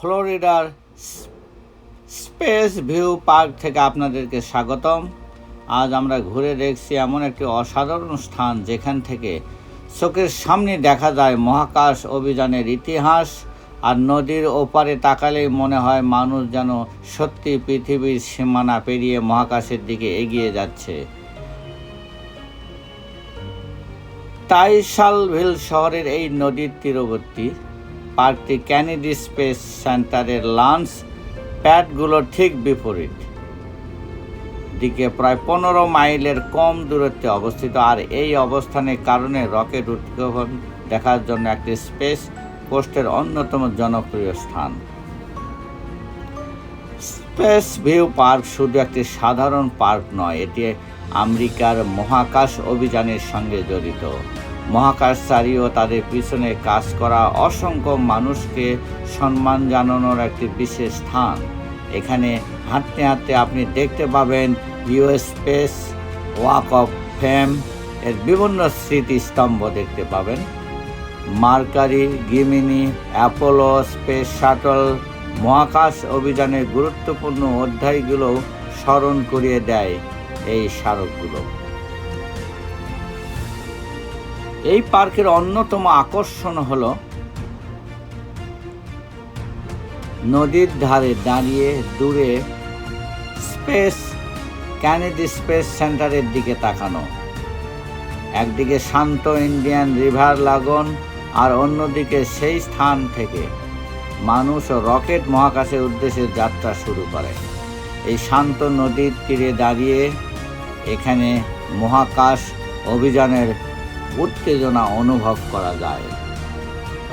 ফ্লোরিডার space view park থেকে আপনাদেরকে স্বাগতম। আজ আমরা ঘুরে দেখছি এমন একটি অসাধারণ স্থান যেখান থেকে চোখের সামনে দেখা যায় মহাকাশ অভিযানের ইতিহাস, আর নদীর ওপারে তাকালেই মনে হয় মানুষ যেন সত্যি পৃথিবীর সীমানা পেরিয়ে মহাকাশের দিকে এগিয়ে যাচ্ছে। টাইসালভিল শহরের এই নদীর তীরবর্তী পার্কটি কেনেডি স্পেস সেন্টারের লঞ্চ প্যাডগুলোর ঠিক বিপরীত দিকে প্রায় 15 মাইলের কম দূরত্বে অবস্থিত, আর এই অবস্থানের কারণে রকেট উৎক্ষেপণ দেখার জন্য একটি স্পেস কোস্টের অন্যতম জনপ্রিয় স্থান। স্পেস ভিউ পার্ক শুধু একটি সাধারণ পার্ক নয়, এটি আমেরিকার মহাকাশ অভিযানের সঙ্গে জড়িত। মহাকাশচারী ও তাদের পিছনে কাজ করা অসংখ্য মানুষকে সম্মান জানানোর একটি বিশেষ স্থান। এখানে হাঁটতে হাঁটতে আপনি দেখতে পাবেন US space walk of fame এর বিভিন্ন স্মৃতিস্তম্ভ দেখতে পাবেন। মার্কারি, গিমিনি, অ্যাপোলো স্পেস শাটল মহাকাশ অভিযানের গুরুত্বপূর্ণ অধ্যায়গুলো স্মরণ করিয়ে দেয় এই স্মারকগুলো। এই পার্কের অন্যতম আকর্ষণ হলো নদীর ধারে দাঁড়িয়ে দূরে কেনেডি স্পেস সেন্টারের দিকে তাকানো। একদিকে শান্ত ইন্ডিয়ান রিভার লাগোন, আর অন্যদিকে সেই স্থান থেকে মানুষ ও রকেট মহাকাশের উদ্দেশ্যে যাত্রা শুরু করে। এই শান্ত নদীর তীরে দাঁড়িয়ে এখানে মহাকাশ অভিযানের উত্তেজনা অনুভব করা যায়।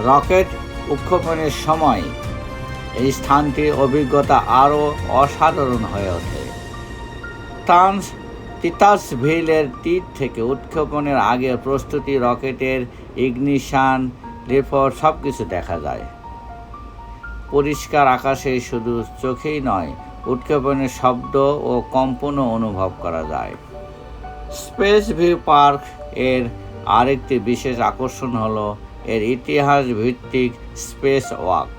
রকেট উৎক্ষেপণের সময় এই স্থানটির অভিজ্ঞতা আরও অসাধারণ হয়ে ওঠে। তিতাসভিলের তীর থেকে উৎক্ষেপণের আগে প্রস্তুতি, রকেটের ইগনিশন, রিপোর্ট সব কিছু দেখা যায়। পরিষ্কার আকাশে শুধু চোখেই নয়, উৎক্ষেপণের শব্দ ও কম্পনও অনুভব করা যায়। স্পেস ভিউ পার্ক এর আরেকটি বিশেষ আকর্ষণ হলো এর ইতিহাস ভিত্তিক স্পেস ওয়াক।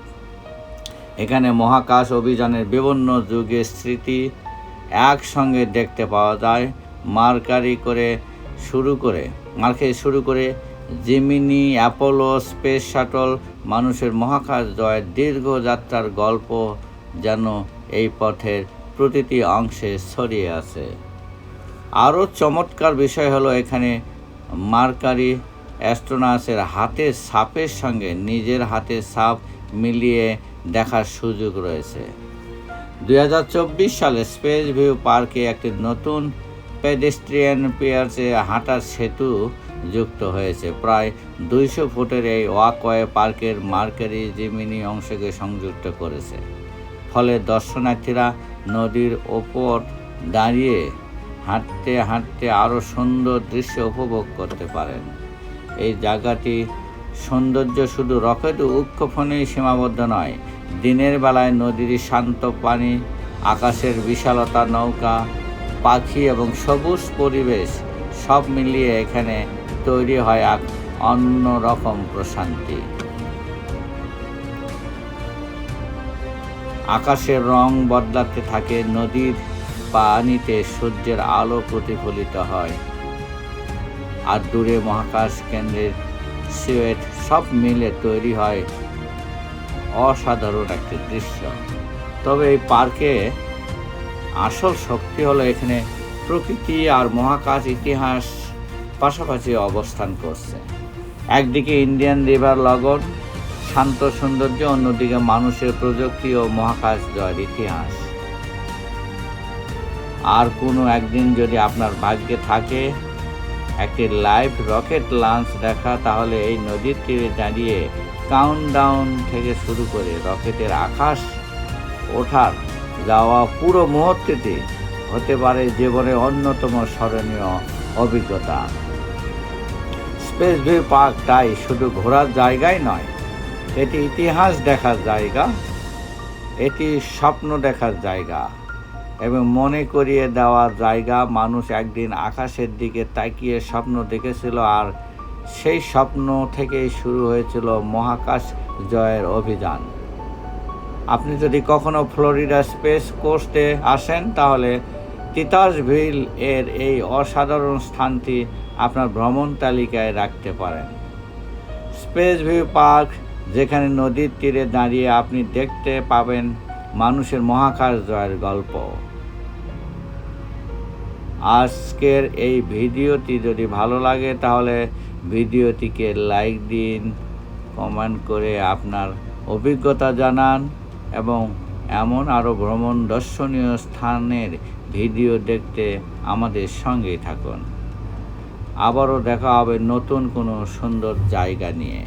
এখানে মহাকাশ অভিযানের বিভিন্ন যুগের স্মৃতি একসঙ্গে দেখতে পাওয়া যায়। মার্কারি শুরু করে জিমিনি, অ্যাপোলো স্পেস শাটল মানুষের মহাকাশ জয়ের দীর্ঘ যাত্রার গল্প যেন এই পথের প্রতিটি অংশে ছড়িয়ে আছে। আরও চমৎকার বিষয় হলো এখানে মার্কারি অ্যাস্ট্রোনটসের হাতের ছাপের সঙ্গে নিজের হাতের ছাপ মিলিয়ে দেখার সুযোগ রয়েছে। 2024 সালে স্পেস ভিউ পার্কে একটি নতুন পেডেস্ট্রিয়ান পিয়ার্সে হাঁটার সেতু যুক্ত হয়েছে। প্রায় 200 ফুটের এই ওয়াকওয়ে পার্কের মার্কারি জিমিনি অংশকে সংযুক্ত করেছে, ফলে দর্শনার্থীরা নদীর ওপর দাঁড়িয়ে হাঁটতে হাঁটতে আরও সুন্দর দৃশ্য উপভোগ করতে পারেন। এই জায়গাটি সৌন্দর্য শুধু রকেট উৎক্ষেপণেই সীমাবদ্ধ নয়, দিনের বেলায় নদীর শান্ত পানি, আকাশের বিশালতা, নৌকা, পাখি এবং সবুজ পরিবেশ সব মিলিয়ে এখানে তৈরি হয় এক অন্যরকম প্রশান্তি। আকাশের রং বদলাতে থাকে, নদীর পানিতে সূর্যের আলো প্রতিফলিত হয়, আর দূরে মহাকাশ কেন্দ্রের সিলুয়েট সব মিলে তৈরি হয় অসাধারণ একটি দৃশ্য। তবে এই পার্কে আসল শক্তি হলো এখানে প্রকৃতি আর মহাকাশ ইতিহাস পাশাপাশি অবস্থান করছে। একদিকে ইন্ডিয়ান রিভার লাগোন শান্ত সৌন্দর্য, অন্যদিকে মানুষের প্রযুক্তি ও মহাকাশ জয়ের ইতিহাস। আর কোনো একদিন যদি আপনার ভাগ্যে থাকে একটি লাইভ রকেট লঞ্চ দেখা, তাহলে এই নদীর তীরে দাঁড়িয়ে কাউন্টডাউন থেকে শুরু করে রকেটের আকাশ ওঠার যাওয়া পুরো মুহূর্তটি হতে পারে জীবনের অন্যতম স্মরণীয় অভিজ্ঞতা। স্পেস ভিউ পার্ক তাই শুধু ঘোরার জায়গাই নয়, এটি ইতিহাস দেখার জায়গা, এটি স্বপ্ন দেখার জায়গা এবং মনে করিয়ে দেওয়ার জায়গা। মানুষ একদিন আকাশের দিকে তাকিয়ে স্বপ্ন দেখেছিল, আর সেই স্বপ্ন থেকেই শুরু হয়েছিল মহাকাশ জয়ের অভিযান। আপনি যদি কখনো ফ্লোরিডা স্পেস কোস্টে আসেন তাহলে তিতাসভিল এর এই অসাধারণ স্থানটি আপনার ভ্রমণ তালিকায় রাখতে পারেন। স্পেস ভিউ পার্ক, যেখানে নদীর তীরে দাঁড়িয়ে আপনি দেখতে পাবেন মানুষের মহাকাশ জয়ের গল্প। আজকের এই ভিডিওটি যদি ভালো লাগে তাহলে ভিডিওটিকে লাইক দিন, কমেন্ট করে আপনার অভিজ্ঞতা জানান এবং এমন আরও ভ্রমণ দর্শনীয় স্থানের ভিডিও দেখতে আমাদের সঙ্গেই থাকুন। আবারও দেখা হবে নতুন কোনো সুন্দর জায়গা নিয়ে।